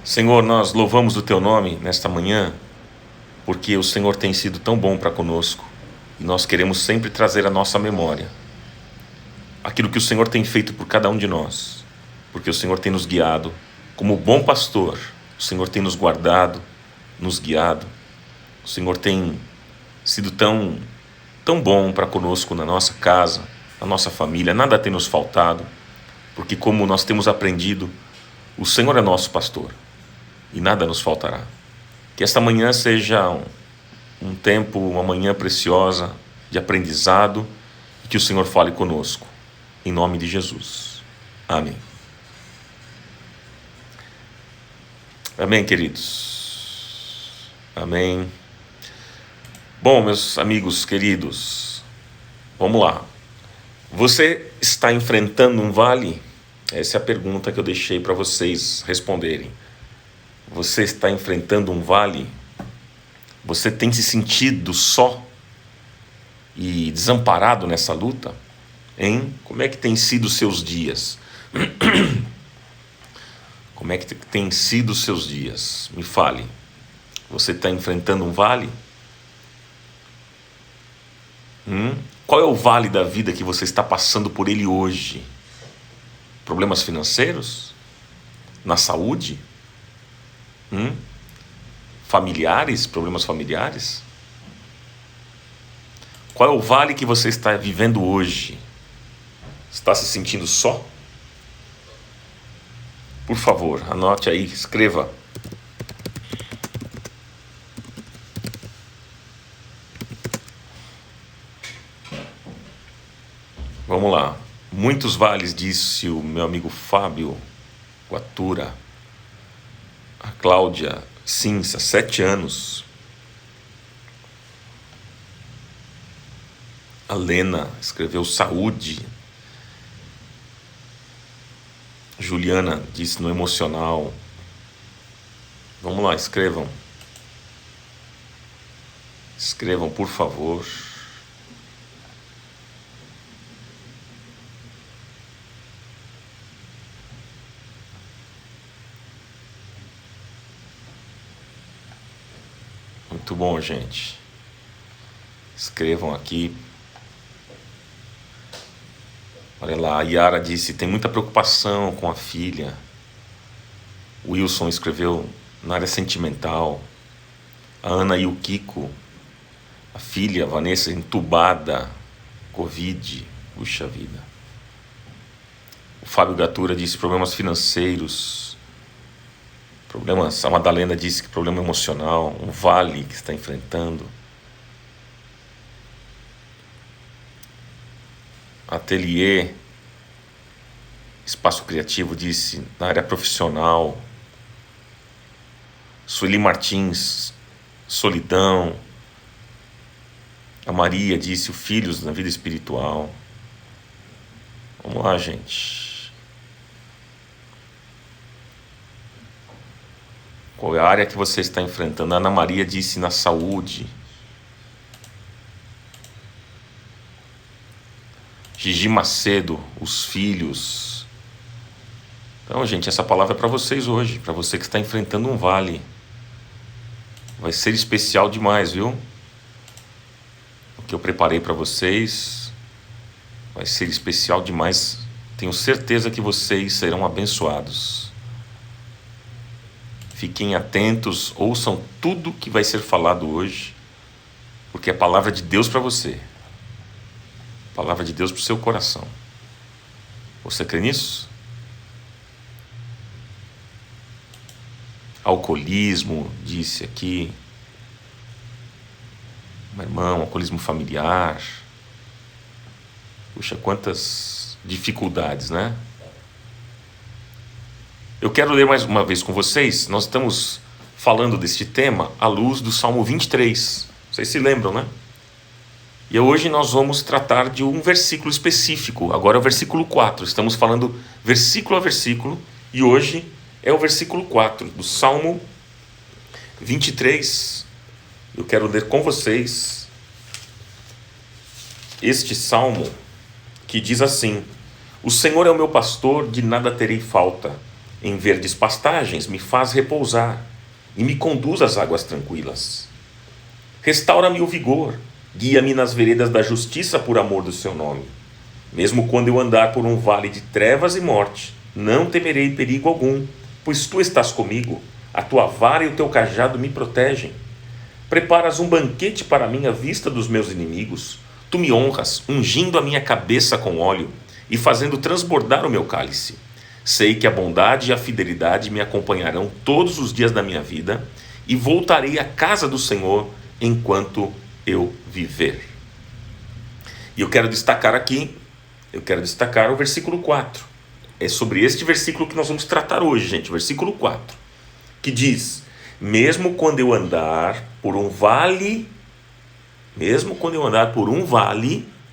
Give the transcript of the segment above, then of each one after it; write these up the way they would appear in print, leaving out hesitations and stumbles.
Senhor, nós louvamos o Teu nome nesta manhã, porque o Senhor tem sido tão bom para conosco e nós queremos sempre trazer à nossa memória aquilo que o Senhor tem feito por cada um de nós, porque o Senhor tem nos guiado como bom pastor, o Senhor tem nos guardado, nos guiado, o Senhor tem sido tão bom para conosco na nossa casa, na nossa família, nada tem nos faltado, porque como nós temos aprendido, o Senhor é nosso pastor e nada nos faltará. Que esta manhã seja um tempo, uma manhã preciosa de aprendizado e que o Senhor fale conosco, em nome de Jesus. Amém. Amém, queridos. Amém. Bom, meus amigos queridos, vamos lá. Você está enfrentando um vale? Essa é a pergunta que eu deixei para vocês responderem. Você está enfrentando um vale? Você tem se sentido só e desamparado nessa luta? Hein? Como é que tem sido os seus dias? Como é que tem sido os seus dias? Me fale. Você está enfrentando um vale? Qual é o vale da vida que você está passando por ele hoje? Problemas financeiros? Na saúde? Familiares? Problemas familiares? Qual é o vale que você está vivendo hoje? Está se sentindo só? Por favor, anote aí, escreva. Vamos lá. Muitos vales, disse o meu amigo Fábio Guatura. A Cláudia Cinza, 7 anos. A Lena escreveu saúde. Juliana disse no emocional. Vamos lá, escrevam. Escrevam, por favor. Muito bom, gente. Escrevam aqui. Olha lá, a Yara disse, tem muita preocupação com a filha. O Wilson escreveu na área sentimental. A Ana e o Kiko. A filha, a Vanessa, entubada. Covid. Puxa vida. O Fábio Gatura disse problemas financeiros. Problemas. A Madalena disse que problema emocional. Um vale que está enfrentando. Ateliê, Espaço Criativo disse, na área profissional. Sueli Martins, solidão. A Maria disse, o filhos na vida espiritual. Vamos lá, gente. Qual é a área que você está enfrentando? A Ana Maria disse, na saúde. Gigi Macedo, os filhos. Então, gente, essa palavra é para vocês hoje, para você que está enfrentando um vale. Vai ser especial demais, viu? O que eu preparei para vocês vai ser especial demais. Tenho certeza que vocês serão abençoados. Fiquem atentos, ouçam tudo que vai ser falado hoje, porque é a palavra de Deus para você. Palavra de Deus para o seu coração. Você crê nisso? Alcoolismo, disse aqui. Meu irmão, alcoolismo familiar. Puxa, quantas dificuldades, né? Eu quero ler mais uma vez com vocês. Nós estamos falando deste tema à luz do Salmo 23. Vocês se lembram, né? E hoje nós vamos tratar de um versículo específico. Agora é o versículo 4. Estamos falando versículo a versículo. E hoje é o versículo 4 do Salmo 23. Eu quero ler com vocês este salmo que diz assim: O Senhor é o meu pastor, de nada terei falta. Em verdes pastagens me faz repousar e me conduz às águas tranquilas. Restaura-me o vigor, guia-me nas veredas da justiça por amor do seu nome. Mesmo quando eu andar por um vale de trevas e morte, não temerei perigo algum, pois tu estás comigo, a tua vara e o teu cajado me protegem. Preparas um banquete para mim à vista dos meus inimigos. Tu me honras, ungindo a minha cabeça com óleo e fazendo transbordar o meu cálice. Sei que a bondade e a fidelidade me acompanharão todos os dias da minha vida e voltarei à casa do Senhor enquanto eu viver. E eu quero destacar o versículo 4. É sobre este versículo que nós vamos tratar hoje, gente, versículo 4, que diz: mesmo quando eu andar por um vale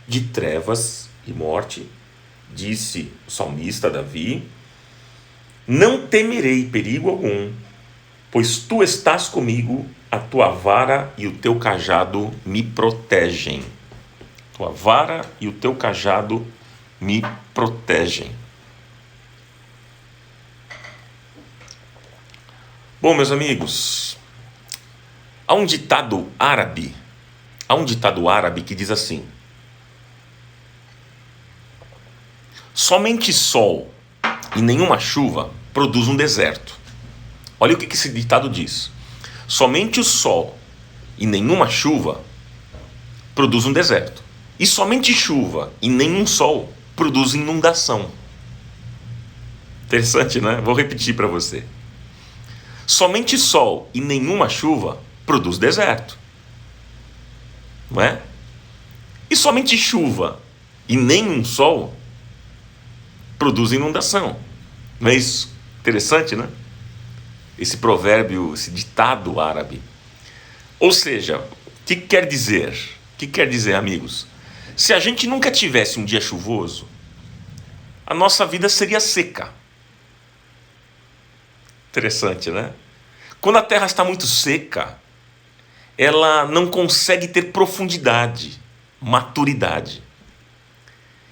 de trevas e morte, disse o salmista Davi, não temerei perigo algum, pois tu estás comigo, a tua vara e o teu cajado me protegem. Tua vara e o teu cajado me protegem. Bom, meus amigos, há um ditado árabe que diz assim: somente sol e nenhuma chuva produz um deserto. Olha o que esse ditado diz. Somente o sol e nenhuma chuva produz um deserto. E somente chuva e nenhum sol produz inundação. Interessante, né? Vou repetir para você. Somente sol e nenhuma chuva produz deserto. Não é? E somente chuva e nenhum sol produz inundação. Não é isso? Interessante, né? Esse provérbio, esse ditado árabe. Ou seja, o que quer dizer? O que quer dizer, amigos? Se a gente nunca tivesse um dia chuvoso, a nossa vida seria seca. Interessante, né? Quando a terra está muito seca, ela não consegue ter profundidade, maturidade.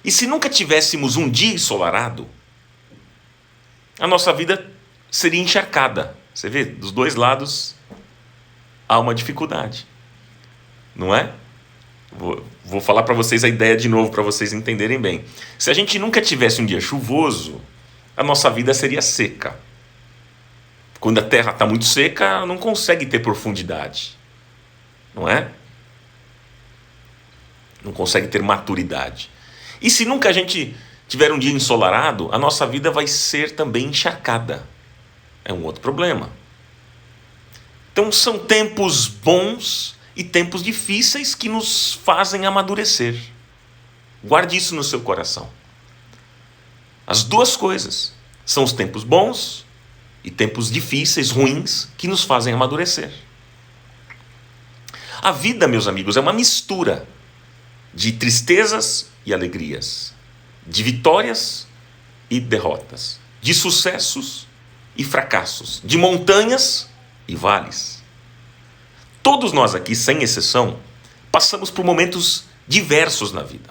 E se nunca tivéssemos um dia ensolarado, a nossa vida seria encharcada. Você vê, dos dois lados há uma dificuldade, não é? Vou falar para vocês a ideia de novo, para vocês entenderem bem. Se a gente nunca tivesse um dia chuvoso, a nossa vida seria seca. Quando a terra está muito seca, não consegue ter profundidade, não é? Não consegue ter maturidade. E se nunca a gente tiver um dia ensolarado, a nossa vida vai ser também encharcada. É um outro problema. Então são tempos bons e tempos difíceis que nos fazem amadurecer. Guarde isso no seu coração. As duas coisas. São os tempos bons e tempos difíceis, ruins, que nos fazem amadurecer. A vida, meus amigos, é uma mistura de tristezas e alegrias, de vitórias e derrotas, de sucessos e fracassos, de montanhas e vales. Todos nós aqui, sem exceção, passamos por momentos diversos na vida.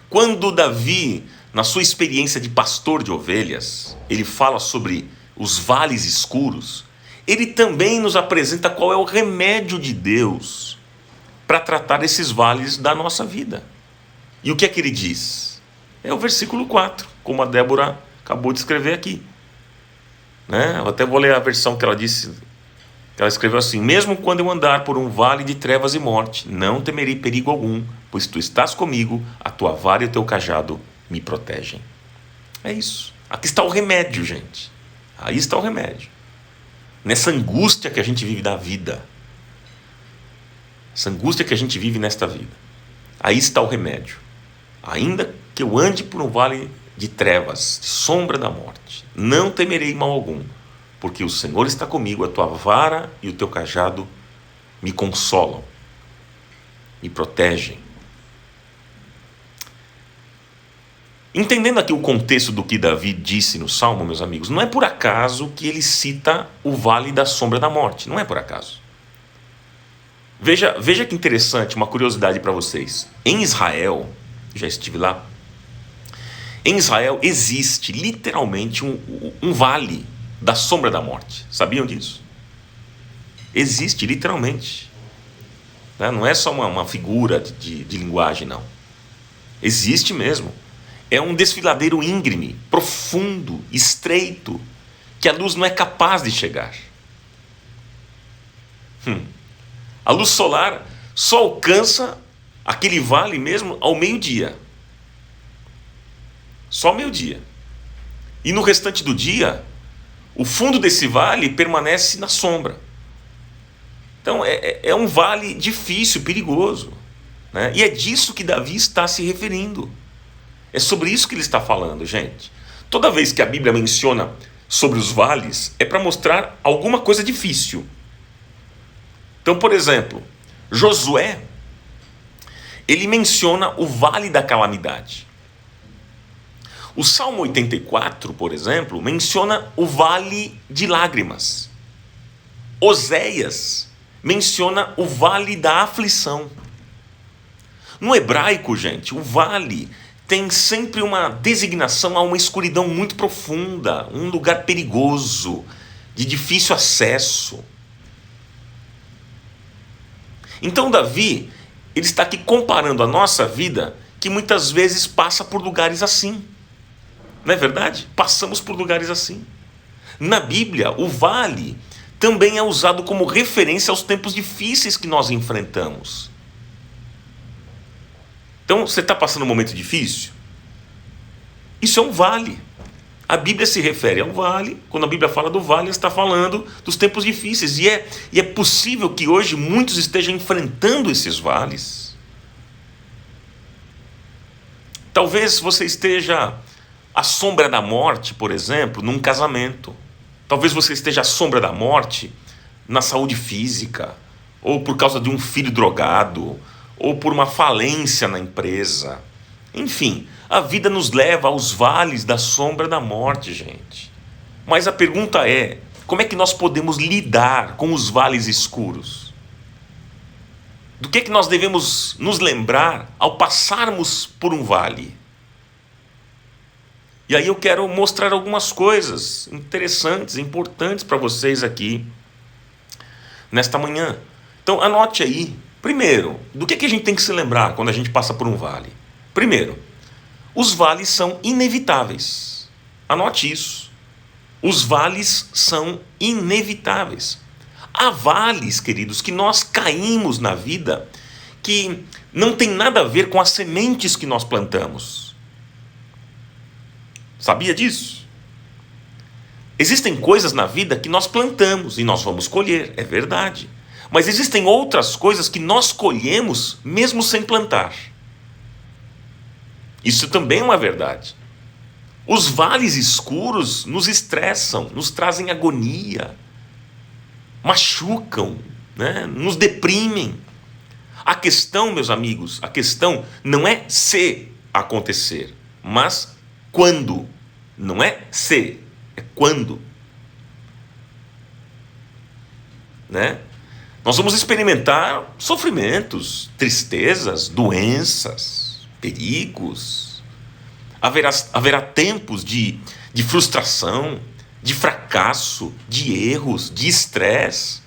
Quando Davi, na sua experiência de pastor de ovelhas, ele fala sobre os vales escuros, ele também nos apresenta qual é o remédio de Deus para tratar esses vales da nossa vida. E o que é que ele diz? É o versículo 4, como a Débora acabou de escrever aqui. Né? Eu até vou ler a versão que ela disse, que ela escreveu assim: mesmo quando eu andar por um vale de trevas e morte, não temerei perigo algum, pois tu estás comigo, a tua vara e o teu cajado me protegem. É isso. Aqui está o remédio, gente. Aí está o remédio. Nessa angústia que a gente vive da vida. Essa angústia que a gente vive nesta vida. Aí está o remédio. Ainda que eu ande por um vale de trevas, de sombra da morte, não temerei mal algum, porque o Senhor está comigo, a tua vara e o teu cajado me consolam, me protegem. Entendendo aqui o contexto do que Davi disse no Salmo, meus amigos, não é por acaso que ele cita o vale da sombra da morte, não é por acaso. Veja que interessante, uma curiosidade para vocês. Em Israel, já estive lá, Em Israel existe literalmente um vale da sombra da morte. Sabiam disso? Existe literalmente. Né? Não é só uma figura de linguagem, não. Existe mesmo. É um desfiladeiro íngreme, profundo, estreito, que a luz não é capaz de chegar. A luz solar só alcança aquele vale mesmo ao meio-dia. Só ao meio-dia. E no restante do dia, o fundo desse vale permanece na sombra. Então é um vale difícil, perigoso. Né? E é disso que Davi está se referindo. É sobre isso que ele está falando, gente. Toda vez que a Bíblia menciona sobre os vales, é para mostrar alguma coisa difícil. Então, por exemplo, Josué, ele menciona o vale da calamidade. O Salmo 84, por exemplo, menciona o vale de lágrimas. Oséias menciona o vale da aflição. No hebraico, gente, o vale tem sempre uma designação a uma escuridão muito profunda, um lugar perigoso, de difícil acesso. Então Davi, ele está aqui comparando a nossa vida, que muitas vezes passa por lugares assim. Não é verdade? Passamos por lugares assim. Na Bíblia, o vale também é usado como referência aos tempos difíceis que nós enfrentamos. Então, você está passando um momento difícil? Isso é um vale. A Bíblia se refere ao vale. Quando a Bíblia fala do vale, ela está falando dos tempos difíceis. E é possível que hoje muitos estejam enfrentando esses vales. Talvez você esteja à sombra da morte, por exemplo, num casamento. Talvez você esteja à sombra da morte na saúde física, ou por causa de um filho drogado, ou por uma falência na empresa. Enfim, a vida nos leva aos vales da sombra da morte, gente. Mas a pergunta é, como é que nós podemos lidar com os vales escuros? Do que nós devemos nos lembrar ao passarmos por um vale? E aí eu quero mostrar algumas coisas interessantes, importantes para vocês aqui, nesta manhã. Então anote aí. Primeiro, do que a gente tem que se lembrar quando a gente passa por um vale? Primeiro, os vales são inevitáveis. Anote isso. Os vales são inevitáveis. Há vales, queridos, que nós caímos na vida que não tem nada a ver com as sementes que nós plantamos. Sabia disso? Existem coisas na vida que nós plantamos e nós vamos colher, é verdade. Mas existem outras coisas que nós colhemos mesmo sem plantar. Isso também é uma verdade. Os vales escuros nos estressam, nos trazem agonia, machucam, né? Nos deprimem. A questão, meus amigos, a questão não é se acontecer, mas quando. Não é se, é quando. Né? Nós vamos experimentar sofrimentos, tristezas, doenças, perigos. Haverá tempos de frustração, de fracasso, de erros, de estresse.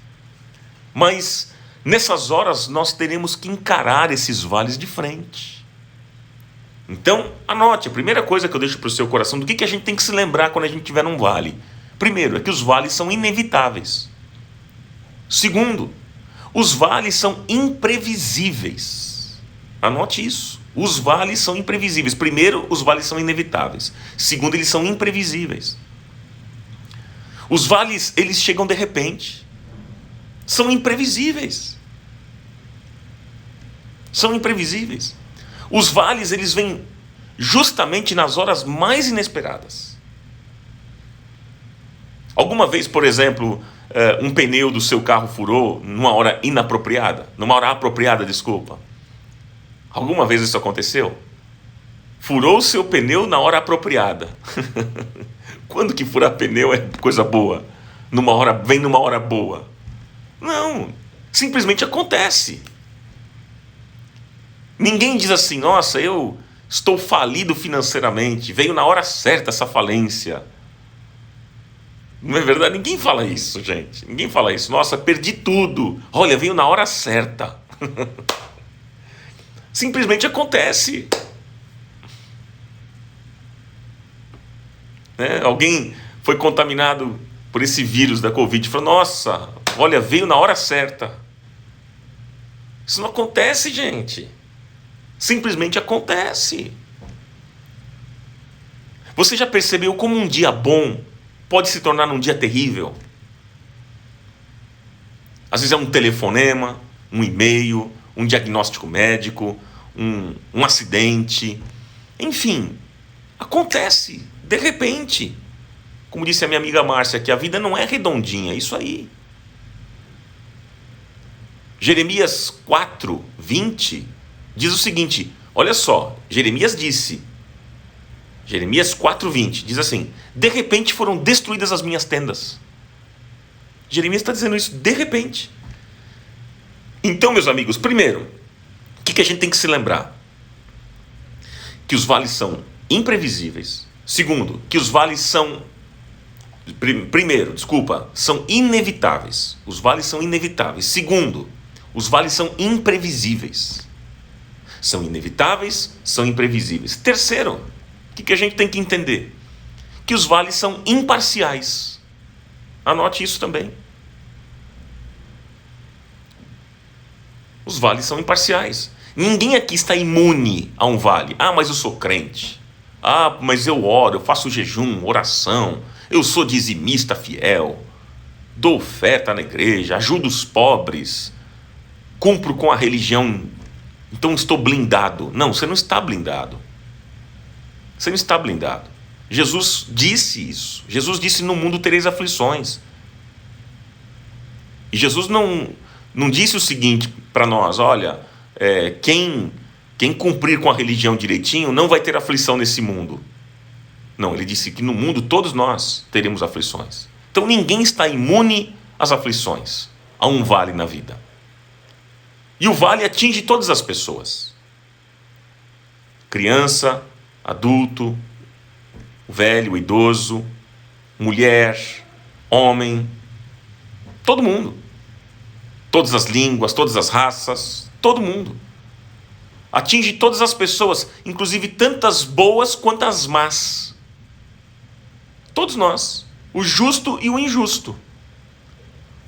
Mas nessas horas nós teremos que encarar esses vales de frente. Então, anote, a primeira coisa que eu deixo para o seu coração, do que a gente tem que se lembrar quando a gente estiver num vale. Primeiro, é que os vales são inevitáveis. Segundo, os vales são imprevisíveis. Anote isso. Os vales são imprevisíveis. Primeiro, os vales são inevitáveis. Segundo, eles são imprevisíveis. Os vales, eles chegam de repente. São imprevisíveis. São imprevisíveis. Os vales, eles vêm justamente nas horas mais inesperadas. Alguma vez, por exemplo, um pneu do seu carro furou numa hora inapropriada? Numa hora apropriada, desculpa. Alguma vez isso aconteceu? Furou o seu pneu na hora apropriada. Quando que furar pneu é coisa boa? Vem numa hora boa? Não, simplesmente acontece. Ninguém diz assim, nossa, eu Estou falido financeiramente. Veio na hora certa essa falência. Não é verdade? Ninguém fala isso, gente. Ninguém fala isso. Nossa, perdi tudo. Olha, veio na hora certa. Simplesmente acontece. Né? Alguém foi contaminado por esse vírus da Covid e falou: nossa, olha, veio na hora certa. Isso não acontece, gente. Simplesmente acontece. Você já percebeu como um dia bom pode se tornar um dia terrível? Às vezes é um telefonema, um e-mail, um diagnóstico médico, um acidente. Enfim, acontece de repente. Como disse a minha amiga Márcia, que a vida não é redondinha, é isso aí. Jeremias 4, 20 diz o seguinte, olha só, Jeremias 4, 20, diz assim: de repente foram destruídas as minhas tendas. Jeremias está dizendo isso, de repente. Então, meus amigos, primeiro, o que a gente tem que se lembrar? Que os vales são imprevisíveis. Segundo, que os vales são... são inevitáveis. Os vales são inevitáveis. Segundo, os vales são imprevisíveis. São inevitáveis, são imprevisíveis. Terceiro, o que a gente tem que entender? Que os vales são imparciais. Anote isso também. Os vales são imparciais. Ninguém aqui está imune a um vale. Ah, mas eu sou crente. Ah, mas eu oro, eu faço jejum, oração. Eu sou dizimista fiel. Dou oferta na igreja, ajudo os pobres. Cumpro com a religião. Então estou blindado. Não, você não está blindado. Você não está blindado. Jesus disse isso. Jesus disse: no mundo tereis aflições. E Jesus não disse o seguinte para nós: olha, quem cumprir com a religião direitinho não vai ter aflição nesse mundo. Não, ele disse que no mundo todos nós teremos aflições. Então ninguém está imune às aflições. Há um vale na vida. E o vale atinge todas as pessoas. Criança, adulto, velho, idoso, mulher, homem, todo mundo. Todas as línguas, todas as raças, todo mundo. Atinge todas as pessoas, inclusive tantas boas quanto as más. Todos nós, o justo e o injusto.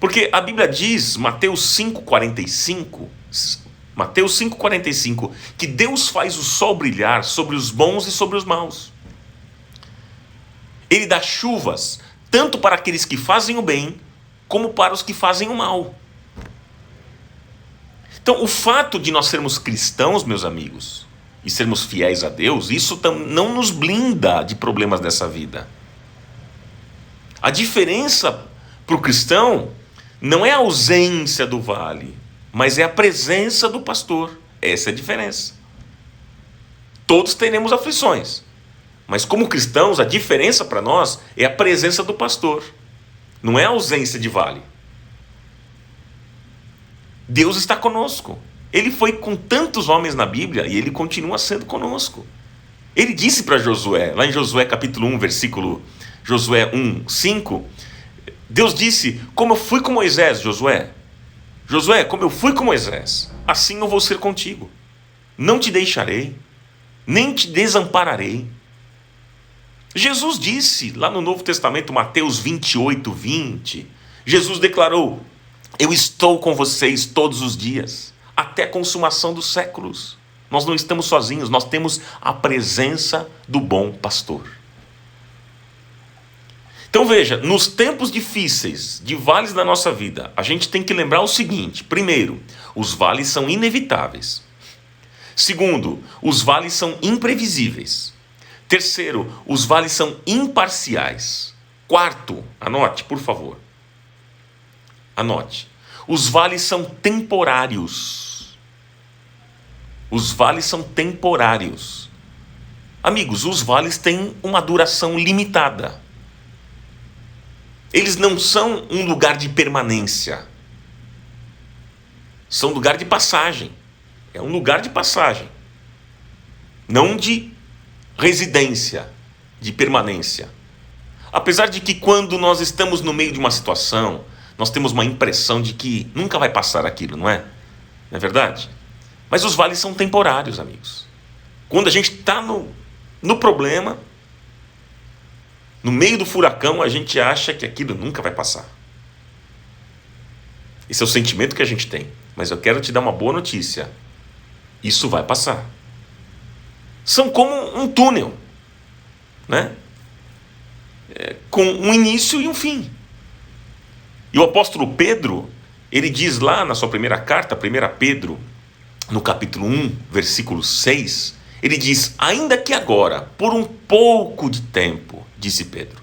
Porque a Bíblia diz, Mateus 5,45, que Deus faz o sol brilhar sobre os bons e sobre os maus. Ele dá chuvas, tanto para aqueles que fazem o bem, como para os que fazem o mal. Então, o fato de nós sermos cristãos, meus amigos, e sermos fiéis a Deus, isso não nos blinda de problemas dessa vida. A diferença para o cristão não é a ausência do vale, mas é a presença do pastor. Essa é a diferença. Todos teremos aflições, mas como cristãos, a diferença para nós é a presença do pastor, não é a ausência de vale. Deus está conosco. Ele foi com tantos homens na Bíblia e ele continua sendo conosco. Ele disse para Josué, lá em Josué capítulo 1, Josué 1, 5, Deus disse: como eu fui com Moisés, Josué, como eu fui com Moisés, assim eu vou ser contigo. Não te deixarei, nem te desampararei. Jesus disse, lá no Novo Testamento, Mateus 28, 20, Jesus declarou: eu estou com vocês todos os dias, até a consumação dos séculos. Nós não estamos sozinhos, nós temos a presença do bom pastor. Então veja, nos tempos difíceis, de vales da nossa vida, a gente tem que lembrar o seguinte: primeiro, os vales são inevitáveis. Segundo, os vales são imprevisíveis. Terceiro, os vales são imparciais. Quarto, anote, por favor. Anote. Os vales são temporários. Os vales são temporários. Amigos, os vales têm uma duração limitada. Eles não são um lugar de permanência. São lugar de passagem. É um lugar de passagem. não de residência, de permanência. Apesar de que quando nós estamos no meio de uma situação, nós temos uma impressão de que nunca vai passar aquilo, não é? Não é verdade? Mas os vales são temporários, amigos. Quando a gente está no problema, no meio do furacão, a gente acha que aquilo nunca vai passar. Esse é o sentimento que a gente tem. Mas eu quero te dar uma boa notícia. Isso vai passar. São como um túnel, né? Com um início e um fim. E o apóstolo Pedro, ele diz lá na sua primeira carta, 1 Pedro, no capítulo 1, versículo 6, ele diz: ainda que agora, por um pouco de tempo, disse Pedro,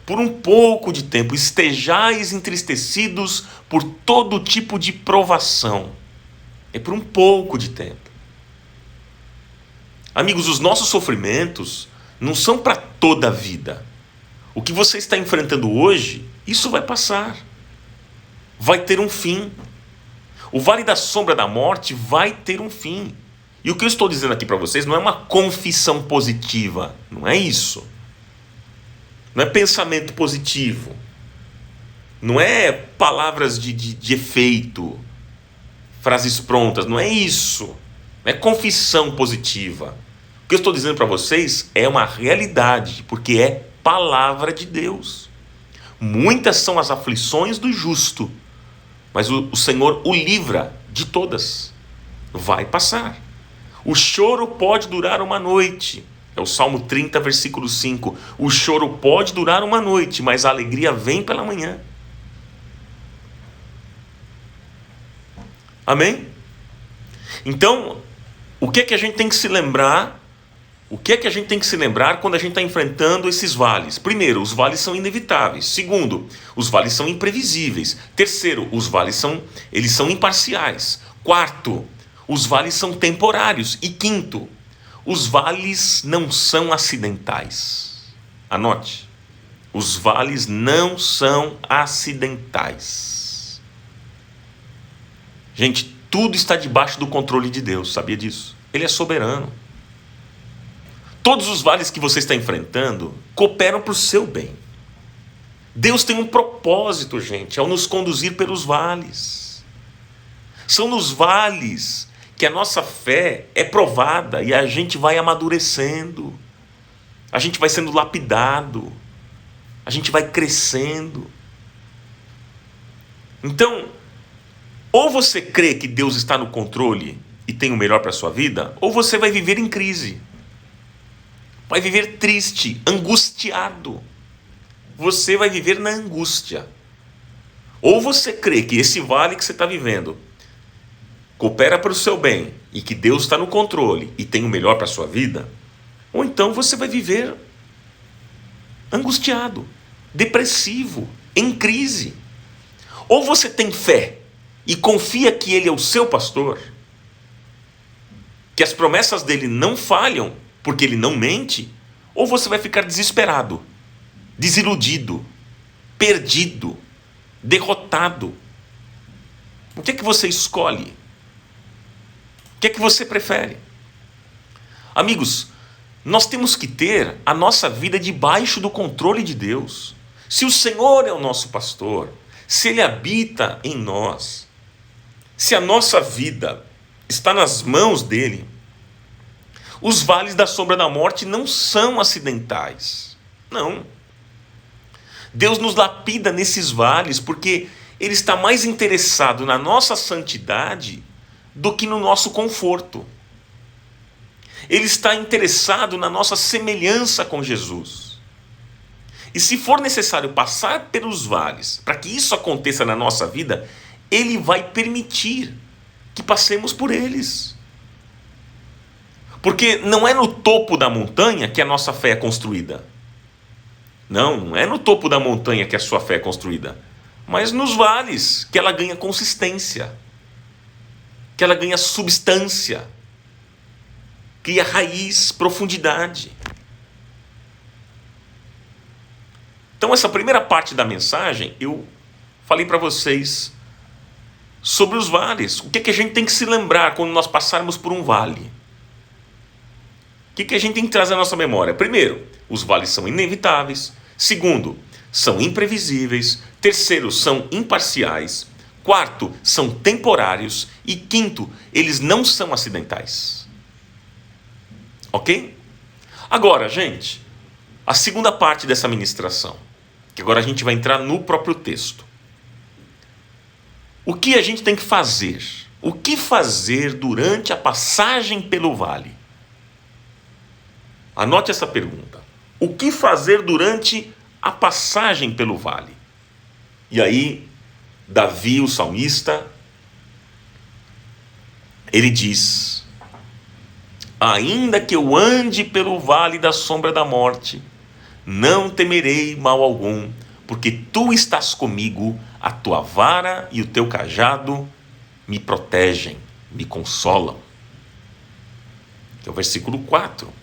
por um pouco de tempo estejais entristecidos por todo tipo de provação. É por um pouco de tempo. Amigos, os nossos sofrimentos não são para toda a vida. O que você está enfrentando hoje, isso vai passar. Vai ter um fim. O vale da sombra da morte vai ter um fim. E o que eu estou dizendo aqui para vocês não é uma confissão positiva. Não é isso. Não é pensamento positivo. Não é palavras de efeito, frases prontas. Não é isso. Não é confissão positiva. O que eu estou dizendo para vocês é uma realidade, porque é palavra de Deus. Muitas são as aflições do justo, mas o Senhor o livra de todas. Vai passar. O choro pode durar uma noite. É o Salmo 30, versículo 5. O choro pode durar uma noite, mas a alegria vem pela manhã. Amém? Então, o que é que a gente tem que se lembrar? O que é que a gente tem que se lembrar quando a gente está enfrentando esses vales? Primeiro, os vales são inevitáveis. Segundo, os vales são imprevisíveis. Terceiro, os vales são imparciais. Quarto, os vales são temporários. E quinto, os vales não são acidentais. Anote. Os vales não são acidentais. Gente, tudo está debaixo do controle de Deus. Sabia disso? Ele é soberano. Todos os vales que você está enfrentando cooperam para o seu bem. Deus tem um propósito, gente, ao nos conduzir pelos vales. São nos vales que a nossa fé é provada e a gente vai amadurecendo. A gente vai sendo lapidado. A gente vai crescendo. Então, ou você crê que Deus está no controle e tem o melhor para a sua vida, ou você vai viver em crise. Vai viver triste, angustiado. Você vai viver na angústia. Ou você crê que esse vale que você está vivendo coopera para o seu bem e que Deus está no controle e tem o melhor para a sua vida, ou então você vai viver angustiado, depressivo, em crise. Ou você tem fé e confia que Ele é o seu pastor, que as promessas dele não falham, porque Ele não mente, ou você vai ficar desesperado, desiludido, perdido, derrotado. O que é que você escolhe? O que é que você prefere? Amigos, nós temos que ter a nossa vida debaixo do controle de Deus. Se o Senhor é o nosso pastor, se Ele habita em nós, se a nossa vida está nas mãos dEle, os vales da sombra da morte não são acidentais. Não. Deus nos lapida nesses vales porque Ele está mais interessado na nossa santidade do que no nosso conforto. Ele está interessado na nossa semelhança com Jesus. E se for necessário passar pelos vales, para que isso aconteça na nossa vida, Ele vai permitir que passemos por eles. Porque não é no topo da montanha que a nossa fé é construída. Não é no topo da montanha que a sua fé é construída. Mas nos vales que ela ganha consistência, que ela ganha substância, cria raiz, profundidade. Então essa primeira parte da mensagem, eu falei para vocês sobre os vales. O que é que a gente tem que se lembrar quando nós passarmos por um vale? O que a gente tem que trazer à nossa memória? Primeiro, os vales são inevitáveis. Segundo, são imprevisíveis. Terceiro, são imparciais. Quarto, são temporários. E quinto, eles não são acidentais. Ok? Agora, gente, a segunda parte dessa ministração, que agora a gente vai entrar no próprio texto. O que a gente tem que fazer? O que fazer durante a passagem pelo vale? Anote essa pergunta. O que fazer durante a passagem pelo vale? E aí, Davi, o salmista, ele diz: ainda que eu ande pelo vale da sombra da morte, não temerei mal algum, porque tu estás comigo, a tua vara e o teu cajado me protegem, me consolam. Que é o versículo 4.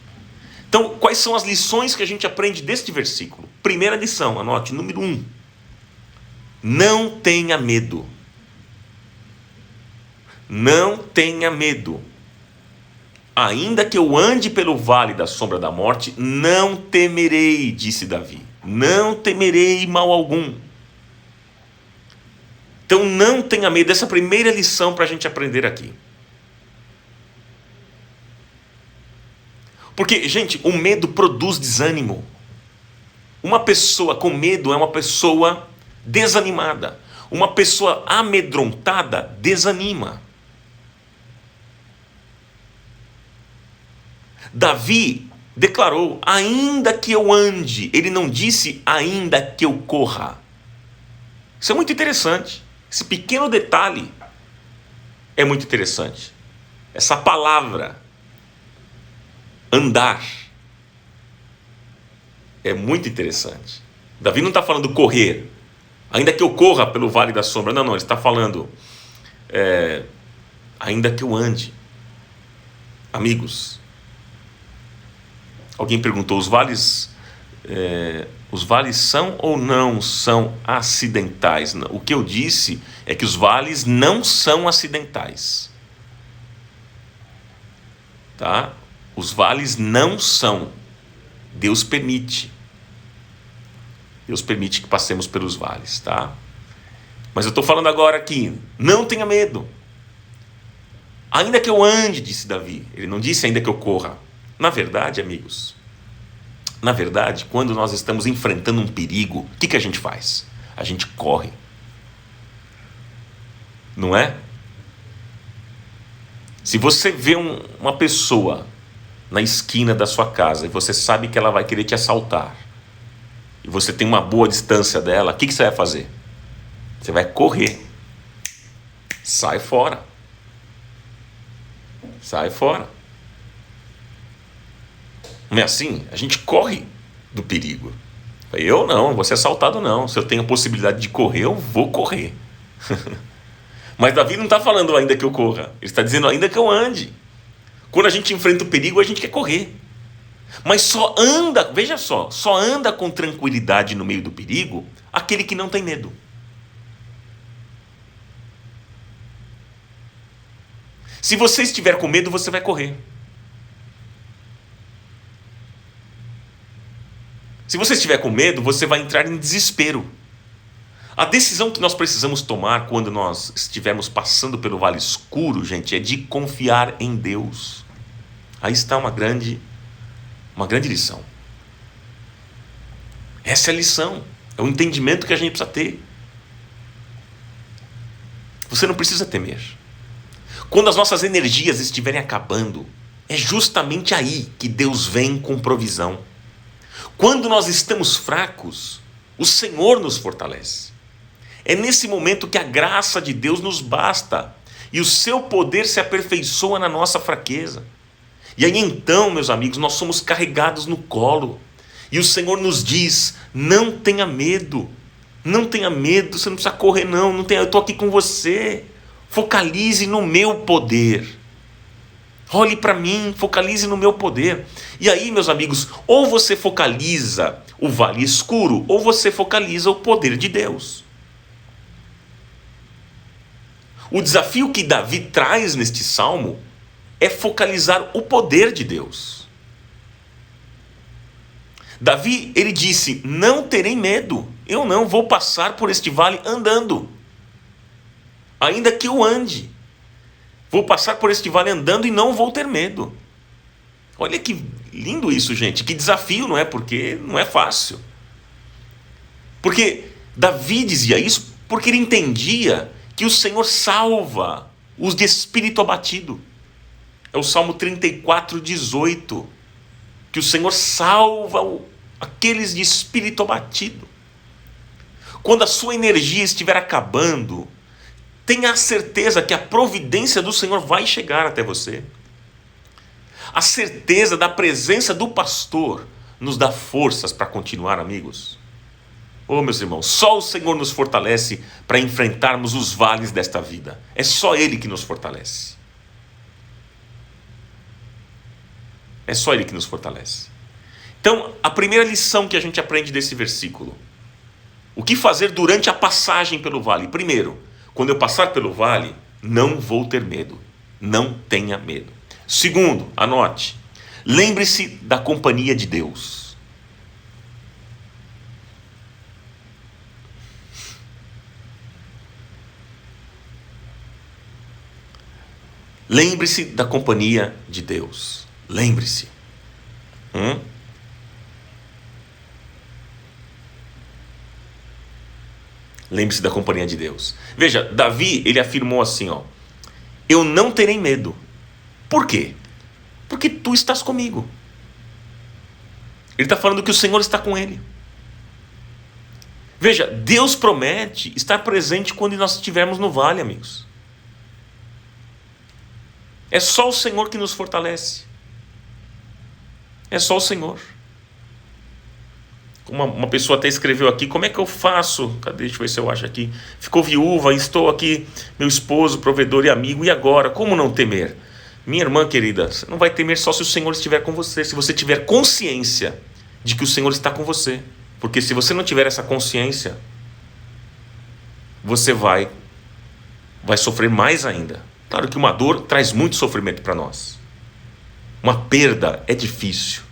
Então, quais são as lições que a gente aprende deste versículo? Primeira lição, anote, número 1. Não tenha medo. Não tenha medo. Ainda que eu ande pelo vale da sombra da morte, não temerei, disse Davi. Não temerei mal algum. Então não tenha medo. Essa é a primeira lição para a gente aprender aqui. Porque, gente, o medo produz desânimo. Uma pessoa com medo é uma pessoa desanimada. Uma pessoa amedrontada desanima. Davi declarou: ainda que eu ande. Ele não disse ainda que eu corra. Isso é muito interessante. Esse pequeno detalhe é muito interessante. Essa palavra andar é muito interessante. Davi não está falando correr. Ainda que eu corra pelo vale da sombra. Não, ele está falando ainda que eu ande. Amigos, alguém perguntou: os vales são ou não são acidentais? O que eu disse é que os vales não são acidentais. Tá? Os vales não são. Deus permite. Deus permite que passemos pelos vales, tá? Mas eu estou falando agora aqui, não tenha medo. Ainda que eu ande, disse Davi. Ele não disse ainda que eu corra. Na verdade, amigos, quando nós estamos enfrentando um perigo, o que a gente faz? A gente corre. Não é? Se você vê uma pessoa na esquina da sua casa e você sabe que ela vai querer te assaltar, e você tem uma boa distância dela, o que você vai fazer? Você vai correr. Sai fora. Sai fora. Não é assim? A gente corre do perigo. Eu não vou ser assaltado não. Se eu tenho a possibilidade de correr, eu vou correr. Mas Davi não está falando ainda que eu corra. Ele está dizendo ainda que eu ande. Quando a gente enfrenta o perigo, a gente quer correr. Mas só anda, veja só anda com tranquilidade no meio do perigo aquele que não tem medo. Se você estiver com medo, você vai correr. Se você estiver com medo, você vai entrar em desespero. A decisão que nós precisamos tomar quando nós estivermos passando pelo vale escuro, gente, é de confiar em Deus. Aí está uma grande lição. Essa é a lição. É o entendimento que a gente precisa ter. Você não precisa temer. Quando as nossas energias estiverem acabando, é justamente aí que Deus vem com provisão. Quando nós estamos fracos, o Senhor nos fortalece. É nesse momento que a graça de Deus nos basta e o seu poder se aperfeiçoa na nossa fraqueza. E aí então, meus amigos, nós somos carregados no colo. E o Senhor nos diz: não tenha medo. Não tenha medo, você não precisa correr não. Eu estou aqui com você. Focalize no meu poder. Olhe para mim, focalize no meu poder. E aí, meus amigos, ou você focaliza o vale escuro, ou você focaliza o poder de Deus. O desafio que Davi traz neste salmo é focalizar o poder de Deus. Davi, ele disse: não terei medo, eu não vou passar por este vale andando, ainda que eu ande, vou passar por este vale andando e não vou ter medo. Olha que lindo isso, gente, que desafio, não é? Porque não é fácil. Porque Davi dizia isso porque ele entendia que o Senhor salva os de espírito abatido. É o Salmo 34:18, que o Senhor salva aqueles de espírito abatido. Quando a sua energia estiver acabando, tenha a certeza que a providência do Senhor vai chegar até você. A certeza da presença do pastor nos dá forças para continuar, amigos. Oh, meus irmãos, só o Senhor nos fortalece para enfrentarmos os vales desta vida. É só Ele que nos fortalece. É só Ele que nos fortalece. Então, a primeira lição que a gente aprende desse versículo: o que fazer durante a passagem pelo vale? Primeiro, quando eu passar pelo vale, não vou ter medo. Não tenha medo. Segundo, anote: lembre-se da companhia de Deus. Lembre-se da companhia de Deus. Lembre-se. Lembre-se da companhia de Deus. Veja, Davi, ele afirmou assim, eu não terei medo. Por quê? Porque tu estás comigo. Ele está falando que o Senhor está com ele. Veja, Deus promete estar presente quando nós estivermos no vale, amigos. É só o Senhor que nos fortalece. É só o Senhor. Uma pessoa até escreveu aqui: como é que eu faço? Cadê? Deixa eu ver se eu acho aqui. Ficou viúva, estou aqui, meu esposo, provedor e amigo, e agora? Como não temer? Minha irmã querida, você não vai temer só se o Senhor estiver com você, se você tiver consciência de que o Senhor está com você. Porque se você não tiver essa consciência, você vai sofrer mais ainda. Claro que uma dor traz muito sofrimento para nós. Uma perda é difícil.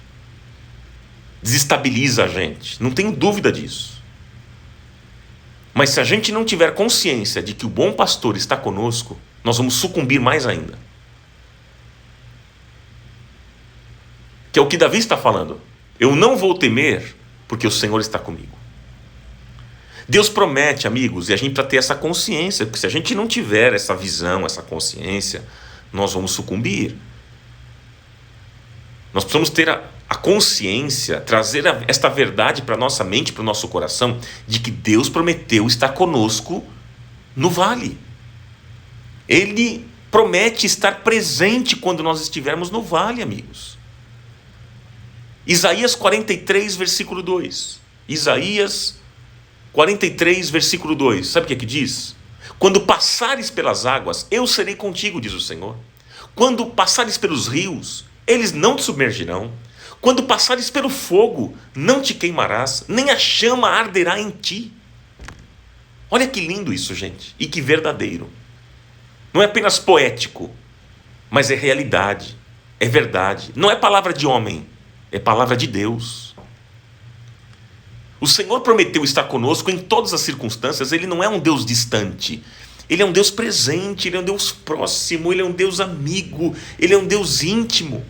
Desestabiliza a gente, não tenho dúvida disso. Mas se a gente não tiver consciência de que o bom pastor está conosco, nós vamos sucumbir mais ainda. Que é o que Davi está falando. Eu não vou temer, porque o Senhor está comigo. Deus promete, amigos, e a gente precisa ter essa consciência, porque se a gente não tiver essa visão, essa consciência, nós vamos sucumbir. Nós precisamos ter a consciência, trazer esta verdade para a nossa mente, para o nosso coração, de que Deus prometeu estar conosco no vale. Ele promete estar presente quando nós estivermos no vale, amigos. Isaías 43, versículo 2. Isaías 43, versículo 2. Sabe o que diz? Quando passares pelas águas, eu serei contigo, diz o Senhor. Quando passares pelos rios, eles não te submergirão. Quando passares pelo fogo, não te queimarás, nem a chama arderá em ti. Olha que lindo isso, gente, e que verdadeiro. Não é apenas poético, mas é realidade, é verdade. Não é palavra de homem, é palavra de Deus. O Senhor prometeu estar conosco em todas as circunstâncias. Ele não é um Deus distante. Ele é um Deus presente, Ele é um Deus próximo, Ele é um Deus amigo, Ele é um Deus íntimo.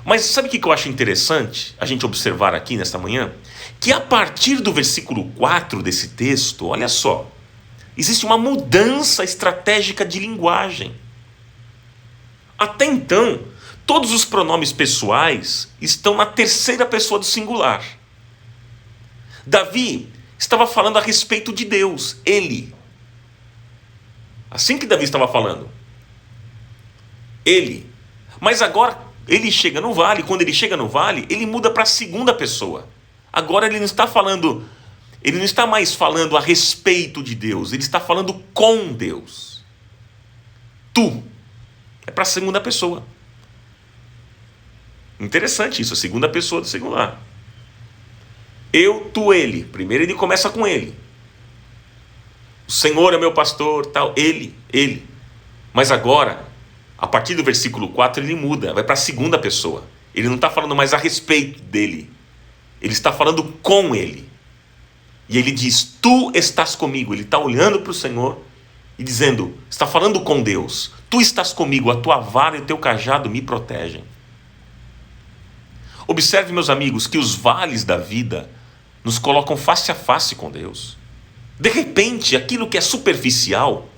Mas sabe o que eu acho interessante a gente observar aqui nesta manhã? Que a partir do versículo 4 desse texto, olha só, existe uma mudança estratégica de linguagem. Até então, todos os pronomes pessoais estão na terceira pessoa do singular. Davi estava falando a respeito de Deus, ele. Assim que Davi estava falando. Ele. Mas agora ele chega no vale, quando ele chega no vale, ele muda para a segunda pessoa. Agora ele não está mais falando a respeito de Deus, ele está falando com Deus. Tu. É para a segunda pessoa. Interessante isso, a segunda pessoa do singular. Eu, tu, ele. Primeiro ele começa com ele. O Senhor é meu pastor, tal. Ele. Mas agora, a partir do versículo 4, ele muda, vai para a segunda pessoa. Ele não está falando mais a respeito dele. Ele está falando com ele. E ele diz, tu estás comigo. Ele está olhando para o Senhor e dizendo, está falando com Deus. Tu estás comigo, a tua vara e o teu cajado me protegem. Observe, meus amigos, que os vales da vida nos colocam face a face com Deus. De repente, aquilo que é superficial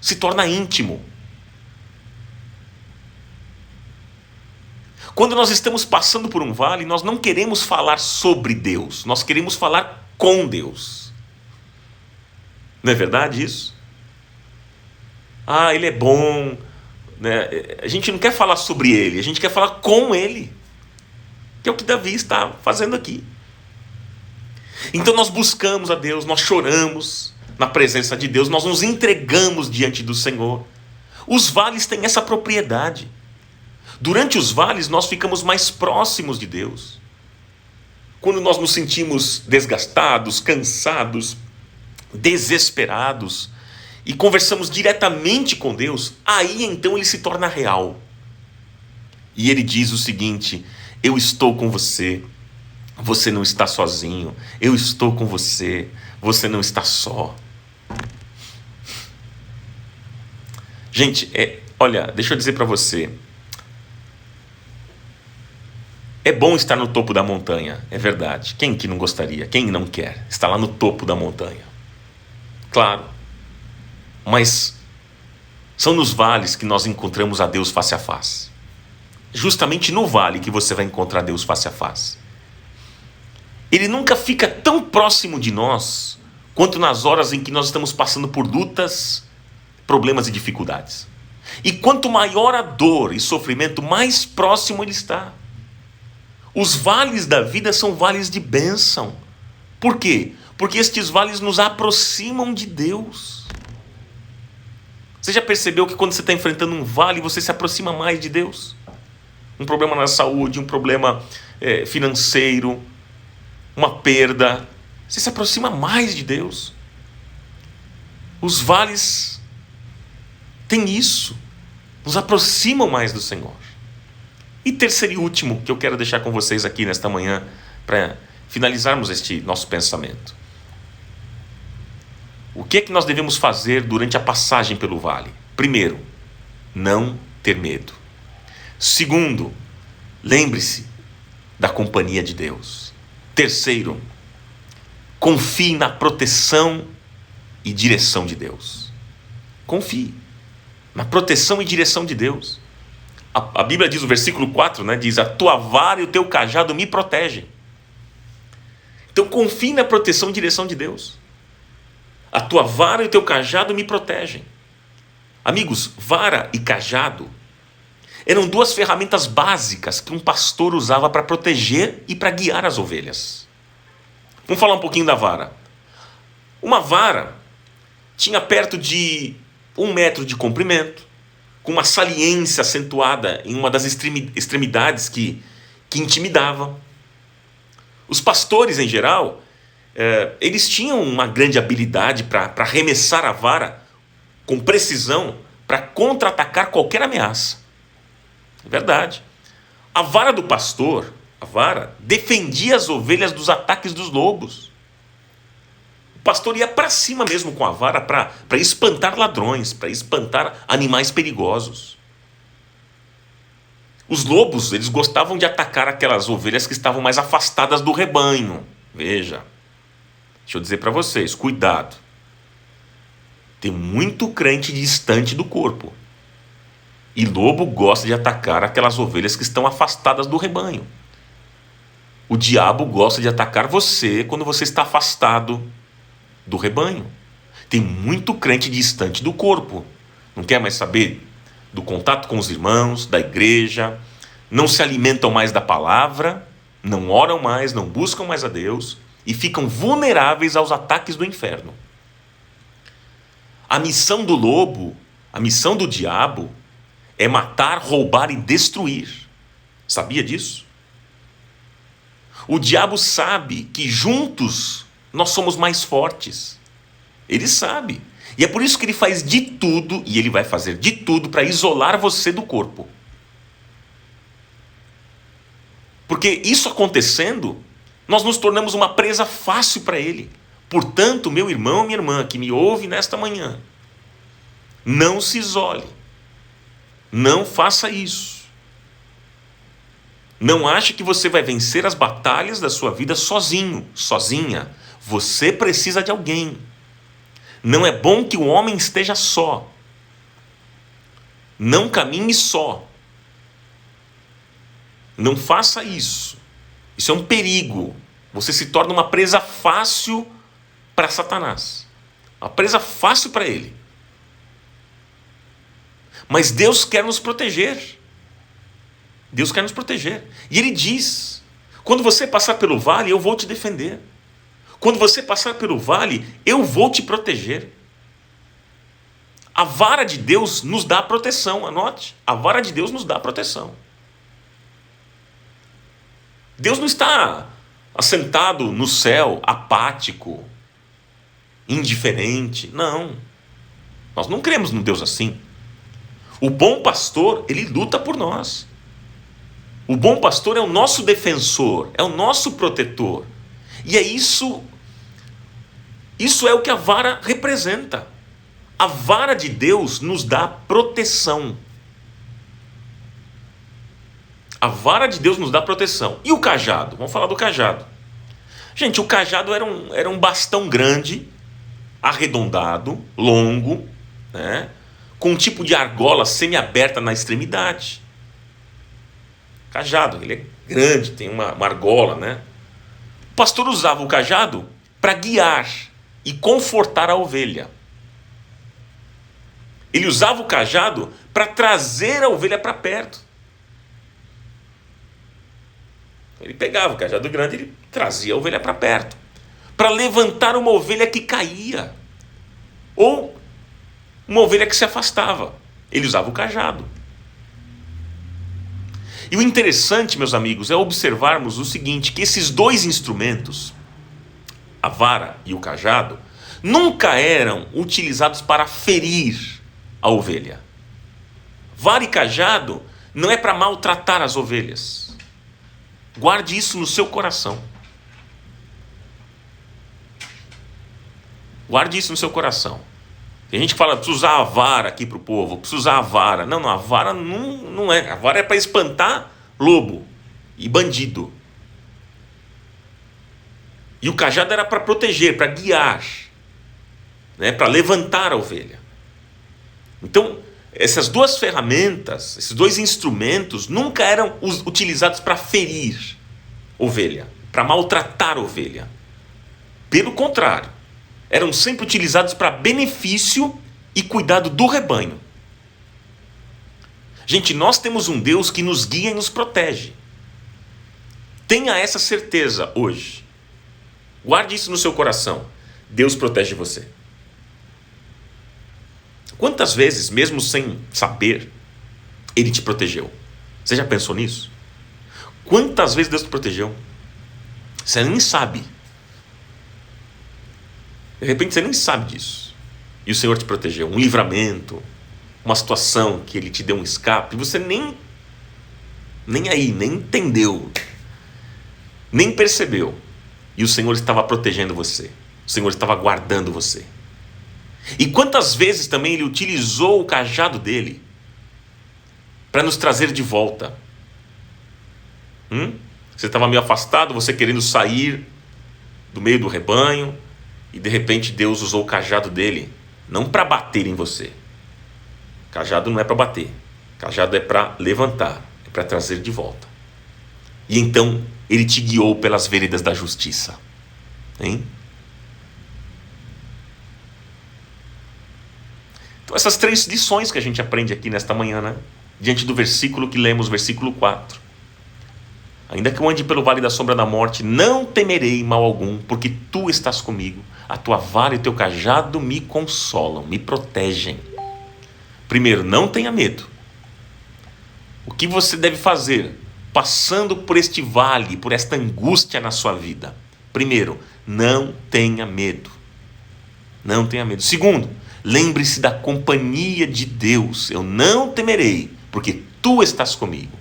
se torna íntimo. Quando nós estamos passando por um vale, nós não queremos falar sobre Deus, nós queremos falar com Deus. Não é verdade isso? Ele é bom, né? A gente não quer falar sobre ele, a gente quer falar com ele, que é o que Davi está fazendo aqui. Então nós buscamos a Deus, nós choramos na presença de Deus, nós nos entregamos diante do Senhor. Os vales têm essa propriedade. Durante os vales nós ficamos mais próximos de Deus. Quando nós nos sentimos desgastados, cansados, desesperados e conversamos diretamente com Deus, aí então ele se torna real. E ele diz o seguinte: eu estou com você, você não está sozinho, eu estou com você, você não está só. Gente, olha, deixa eu dizer para você, é bom estar no topo da montanha, é verdade. Quem que não gostaria? Quem não quer estar lá no topo da montanha? Claro. Mas são nos vales que nós encontramos a Deus face a face. Justamente no vale que você vai encontrar Deus face a face. Ele nunca fica tão próximo de nós quanto nas horas em que nós estamos passando por lutas, problemas e dificuldades. E quanto maior a dor e sofrimento, mais próximo ele está. Os vales da vida são vales de bênção. Por quê? Porque estes vales nos aproximam de Deus. Você já percebeu que quando você está enfrentando um vale, você se aproxima mais de Deus? Um problema na saúde, um problema financeiro, uma perda, você se aproxima mais de Deus. Os vales têm isso, nos aproximam mais do Senhor. E terceiro e último que eu quero deixar com vocês aqui nesta manhã, para finalizarmos este nosso pensamento. O que é que nós devemos fazer durante a passagem pelo vale? Primeiro, não ter medo. Segundo, lembre-se da companhia de Deus. Terceiro, confie na proteção e direção de Deus. Confie na proteção e direção de Deus. A Bíblia diz, o versículo 4, né, diz, a tua vara e o teu cajado me protegem. Então confie na proteção e direção de Deus. A tua vara e o teu cajado me protegem. Amigos, vara e cajado eram duas ferramentas básicas que um pastor usava para proteger e para guiar as ovelhas. Vamos falar um pouquinho da vara. Uma vara tinha perto de 1 metro de comprimento, com uma saliência acentuada em uma das extremidades que intimidava. Os pastores, em geral, eles tinham uma grande habilidade para arremessar a vara com precisão para contra-atacar qualquer ameaça. É verdade. A vara do pastor, a vara, defendia as ovelhas dos ataques dos lobos. O pastor ia para cima mesmo com a vara para espantar ladrões, para espantar animais perigosos. Os lobos, eles gostavam de atacar aquelas ovelhas que estavam mais afastadas do rebanho. Veja, deixa eu dizer para vocês, cuidado. Tem muito crente distante do corpo. E lobo gosta de atacar aquelas ovelhas que estão afastadas do rebanho. O diabo gosta de atacar você quando você está afastado do rebanho. Tem muito crente distante do corpo. Não quer mais saber do contato com os irmãos, da igreja. Não se alimentam mais da palavra. Não oram mais, não buscam mais a Deus. E ficam vulneráveis aos ataques do inferno. A missão do lobo, a missão do diabo, é matar, roubar e destruir. Sabia disso? O diabo sabe que juntos nós somos mais fortes. Ele sabe. E é por isso que ele faz de tudo, e ele vai fazer de tudo para isolar você do corpo. Porque isso acontecendo, Nós nos tornamos uma presa fácil para ele. Portanto, meu irmão, minha irmã, que me ouve nesta manhã, não se isole. Não faça isso. Não ache que você vai vencer as batalhas da sua vida sozinho, sozinha. Você precisa de alguém. Não é bom que o homem esteja só. Não caminhe só. Não faça isso. Isso é um perigo. Você se torna uma presa fácil para Satanás. Uma presa fácil para ele. Mas Deus quer nos proteger. Deus quer nos proteger. E Ele diz, quando você passar pelo vale, eu vou te defender. Quando você passar pelo vale, eu vou te proteger. A vara de Deus nos dá proteção, anote. A vara de Deus nos dá proteção. Deus não está assentado no céu, apático, indiferente. Não. Nós não cremos num Deus assim. O bom pastor, ele luta por nós. O bom pastor é o nosso defensor, é o nosso protetor. E é isso é o que a vara representa. A vara de Deus nos dá proteção. A vara de Deus nos dá proteção. E o cajado? Vamos falar do cajado. Gente, o cajado era um bastão grande, arredondado, longo, né? Com um tipo de argola semi-aberta na extremidade. Cajado, ele é grande, tem uma argola, né? O pastor usava o cajado para guiar e confortar a ovelha. Ele usava o cajado para trazer a ovelha para perto. Ele pegava o cajado grande e ele trazia a ovelha para perto. Para levantar uma ovelha que caía. Ou uma ovelha que se afastava. Ele usava o cajado. E o interessante, meus amigos, é observarmos o seguinte, que esses dois instrumentos, a vara e o cajado, nunca eram utilizados para ferir a ovelha. Vara e cajado não é para maltratar as ovelhas. Guarde isso no seu coração. Guarde isso no seu coração. Tem gente que fala, precisa usar a vara aqui para o povo, precisa usar a vara. Não, a vara não é. A vara é para espantar lobo e bandido. E o cajado era para proteger, para guiar, né, para levantar a ovelha. Então, essas duas ferramentas, esses dois instrumentos, nunca eram utilizados para ferir ovelha, para maltratar ovelha. Pelo contrário, eram sempre utilizados para benefício e cuidado do rebanho. Gente, nós temos um Deus que nos guia e nos protege. Tenha essa certeza hoje. Guarde isso no seu coração. Deus protege você. Quantas vezes, mesmo sem saber, Ele te protegeu? Você já pensou nisso? Quantas vezes Deus te protegeu? Você nem sabe. De repente você nem sabe disso. E o Senhor te protegeu. Um livramento, uma situação que Ele te deu um escape, e você nem entendeu, nem percebeu. E o Senhor estava protegendo você. O Senhor estava guardando você. E quantas vezes também Ele utilizou o cajado dele para nos trazer de volta. Você estava meio afastado, você querendo sair do meio do rebanho, e de repente Deus usou o cajado dele, não para bater em você. Cajado não é para bater. Cajado é para levantar, é para trazer de volta. E então Ele te guiou pelas veredas da justiça. Hein? Então essas 3 lições que a gente aprende aqui nesta manhã, né? Diante do versículo que lemos, versículo 4. Ainda que eu ande pelo vale da sombra da morte, não temerei mal algum, porque Tu estás comigo. A Tua vara e o Teu cajado me consolam, me protegem. Primeiro, não tenha medo. O que você deve fazer passando por este vale, por esta angústia na sua vida? Primeiro, não tenha medo. Não tenha medo. Segundo, lembre-se da companhia de Deus. Eu não temerei, porque Tu estás comigo.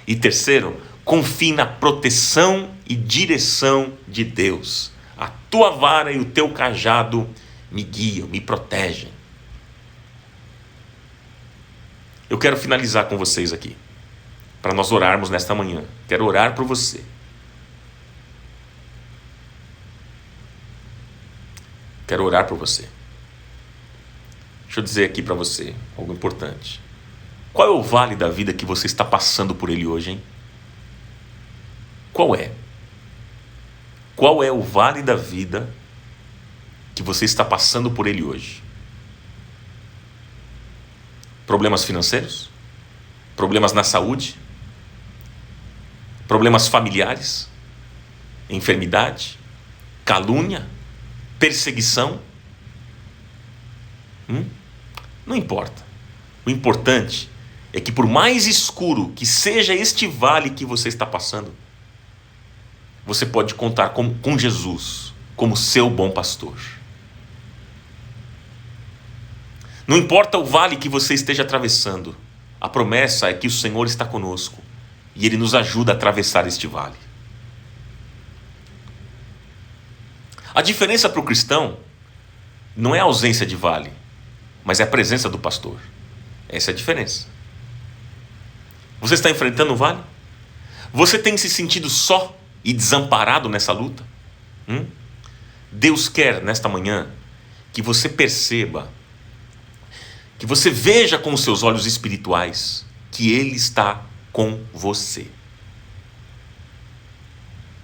E terceiro, Confie na proteção e direção de Deus. A tua vara e o teu cajado me guiam, me protegem. Eu quero finalizar com vocês aqui, para nós orarmos nesta manhã. Quero orar por você. Quero orar por você. Deixa eu dizer aqui para você algo importante. Qual é o vale da vida que você está passando por ele hoje, hein? Qual é? Qual é o vale da vida que você está passando por ele hoje? Problemas financeiros? Problemas na saúde? Problemas familiares? Enfermidade? Calúnia? Perseguição? Não importa. O importante é que, por mais escuro que seja este vale que você está passando, você pode contar com Jesus como seu bom pastor. Não importa o vale que você esteja atravessando, a promessa é que o Senhor está conosco e Ele nos ajuda a atravessar este vale. A diferença para o cristão não é a ausência de vale, mas é a presença do pastor. Essa é a diferença. Você está enfrentando um vale? Você tem se sentido só e desamparado nessa luta? Deus quer, nesta manhã, que você perceba, que você veja com os seus olhos espirituais que Ele está com você.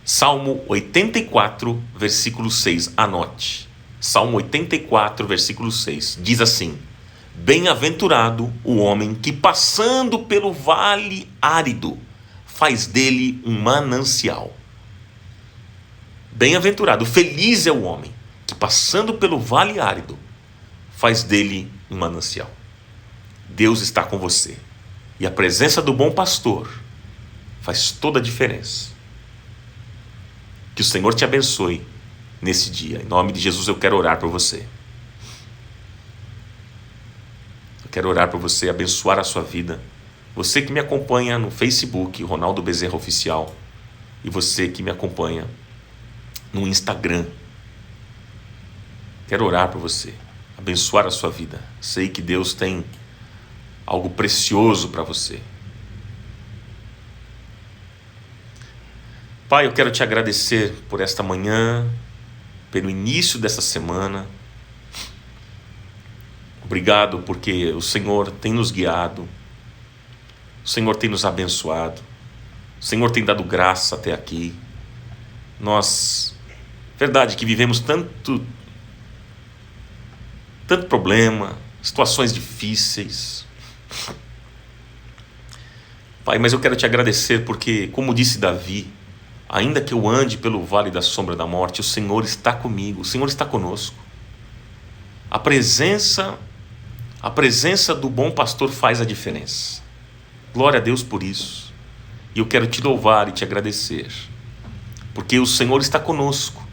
Salmo 84, versículo 6, anote. Salmo 84, versículo 6, diz assim: bem-aventurado o homem que, passando pelo vale árido, faz dele um manancial. Bem-aventurado, feliz é o homem que, passando pelo vale árido, faz dele um manancial. Deus está com você. E a presença do bom pastor faz toda a diferença. Que o Senhor te abençoe nesse dia. Em nome de Jesus eu quero orar por você. Eu quero orar por você, abençoar a sua vida. Você que me acompanha no Facebook, Ronaldo Bezerra Oficial. E você que me acompanha no Instagram. Quero orar por você, abençoar a sua vida. Sei que Deus tem algo precioso para você. Pai, eu quero te agradecer por esta manhã, pelo início dessa semana. Obrigado porque o Senhor tem nos guiado, o Senhor tem nos abençoado, o Senhor tem dado graça até aqui. Nós, verdade que vivemos tanto problema, situações difíceis. Pai, mas eu quero te agradecer porque, como disse Davi, ainda que eu ande pelo vale da sombra da morte, o Senhor está comigo, o Senhor está conosco. A presença do bom pastor faz a diferença. Glória a Deus por isso. E eu quero te louvar e te agradecer, porque o Senhor está conosco.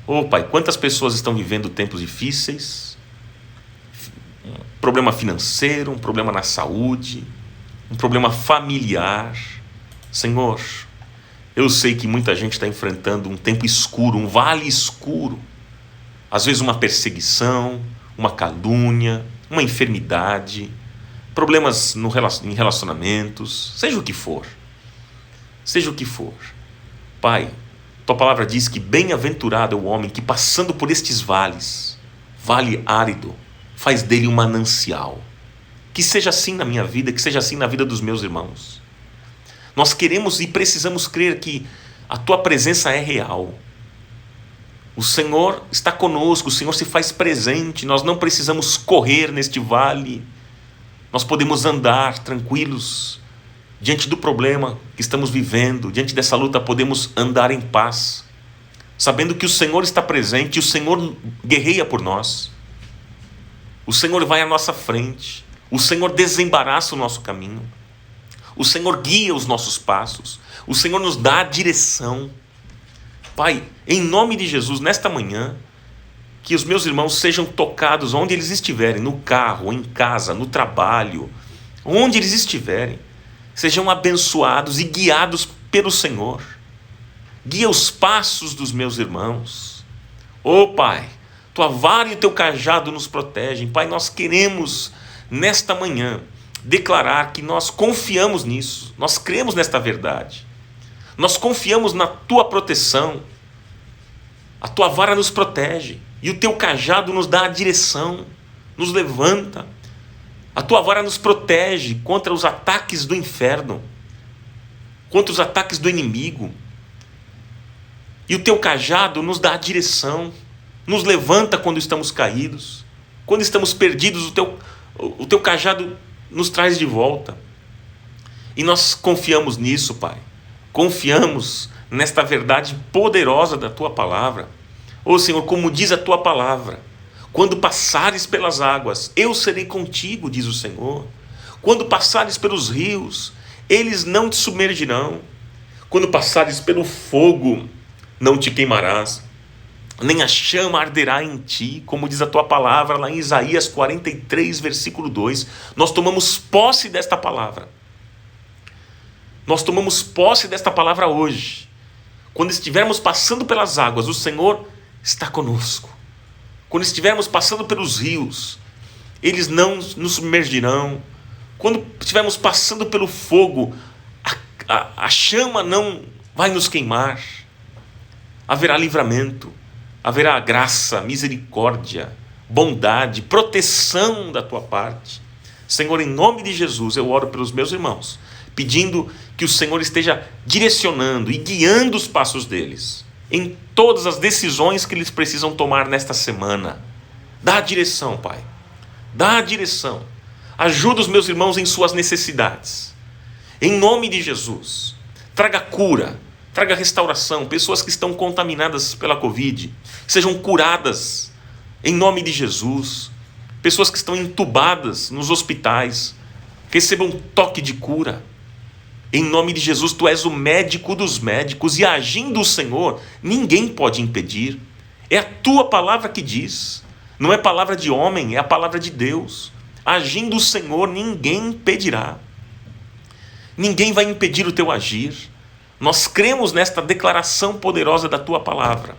Oh Pai, quantas pessoas estão vivendo tempos difíceis, um problema financeiro, um problema na saúde, um problema familiar. Senhor, eu sei que muita gente está enfrentando um tempo escuro, um vale escuro. Às vezes uma perseguição, uma calúnia, uma enfermidade, problemas em relacionamentos, seja o que for. Seja o que for. Pai, tua palavra diz que bem-aventurado é o homem que, passando por estes vales, vale árido, faz dele um manancial. Que seja assim na minha vida, que seja assim na vida dos meus irmãos. Nós queremos e precisamos crer que a tua presença é real. O Senhor está conosco, o Senhor se faz presente. Nós não precisamos correr neste vale. Nós podemos andar tranquilos diante do problema que estamos vivendo, diante dessa luta podemos andar em paz, sabendo que o Senhor está presente, o Senhor guerreia por nós. O Senhor vai à nossa frente, o Senhor desembaraça o nosso caminho, o Senhor guia os nossos passos, o Senhor nos dá a direção. Pai, em nome de Jesus, nesta manhã, que os meus irmãos sejam tocados onde eles estiverem, no carro, em casa, no trabalho, onde eles estiverem, sejam abençoados e guiados pelo Senhor. Guia os passos dos meus irmãos. Pai, tua vara e o teu cajado nos protegem. Pai, nós queremos nesta manhã declarar que nós confiamos nisso, nós cremos nesta verdade, nós confiamos na tua proteção. A tua vara nos protege e o teu cajado nos dá a direção, nos levanta. A tua vara nos protege contra os ataques do inferno, contra os ataques do inimigo. E o teu cajado nos dá a direção, nos levanta quando estamos caídos, quando estamos perdidos, o teu cajado nos traz de volta. E nós confiamos nisso, Pai. Confiamos nesta verdade poderosa da tua palavra. Senhor, como diz a tua palavra, quando passares pelas águas, eu serei contigo, diz o Senhor. Quando passares pelos rios, eles não te submergirão. Quando passares pelo fogo, não te queimarás, nem a chama arderá em ti, como diz a tua palavra lá em Isaías 43, versículo 2. Nós tomamos posse desta palavra. Nós tomamos posse desta palavra hoje. Quando estivermos passando pelas águas, o Senhor está conosco. Quando estivermos passando pelos rios, eles não nos submergirão. Quando estivermos passando pelo fogo, a chama não vai nos queimar. Haverá livramento, haverá graça, misericórdia, bondade, proteção da tua parte. Senhor, em nome de Jesus, eu oro pelos meus irmãos, pedindo que o Senhor esteja direcionando e guiando os passos deles em todas as decisões que eles precisam tomar nesta semana. Dá a direção, Pai. Dá a direção. Ajuda os meus irmãos em suas necessidades. Em nome de Jesus. Traga cura, traga restauração. Pessoas que estão contaminadas pela Covid sejam curadas em nome de Jesus. Pessoas que estão entubadas nos hospitais recebam um toque de cura. Em nome de Jesus, tu és o médico dos médicos, e agindo o Senhor, ninguém pode impedir. É a tua palavra que diz, não é palavra de homem, é a palavra de Deus. Agindo o Senhor, ninguém impedirá. Ninguém vai impedir o teu agir. Nós cremos nesta declaração poderosa da tua palavra.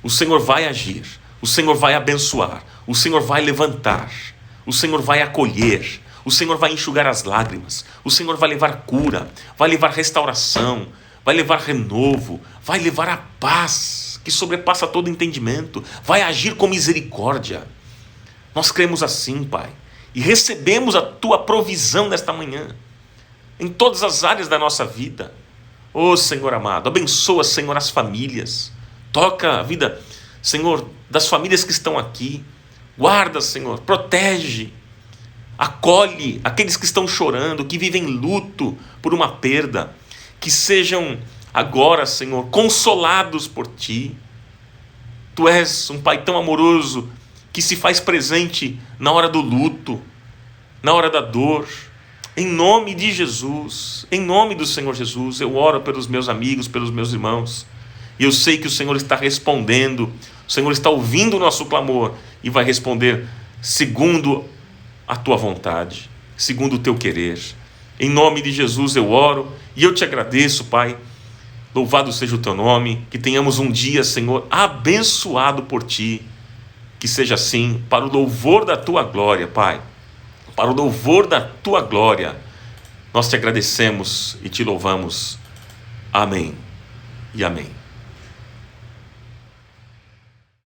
O Senhor vai agir, o Senhor vai abençoar, o Senhor vai levantar, o Senhor vai acolher, o Senhor vai enxugar as lágrimas, o Senhor vai levar cura, vai levar restauração, vai levar renovo, vai levar a paz que sobrepassa todo entendimento, vai agir com misericórdia. Nós cremos assim, Pai, e recebemos a tua provisão nesta manhã, em todas as áreas da nossa vida. Senhor amado, abençoa, Senhor, as famílias, toca a vida, Senhor, das famílias que estão aqui, guarda, Senhor, protege, acolhe aqueles que estão chorando, que vivem luto por uma perda, que sejam agora, Senhor, consolados por Ti. Tu és um Pai tão amoroso, que se faz presente na hora do luto, na hora da dor. Em nome de Jesus, em nome do Senhor Jesus, eu oro pelos meus amigos, pelos meus irmãos, e eu sei que o Senhor está respondendo, o Senhor está ouvindo o nosso clamor, e vai responder segundo a tua vontade, segundo o teu querer. Em nome de Jesus eu oro e eu te agradeço, Pai. Louvado seja o teu nome, que tenhamos um dia, Senhor, abençoado por Ti, que seja assim, para o louvor da Tua glória, Pai, para o louvor da Tua glória. Nós te agradecemos e te louvamos. Amém e amém.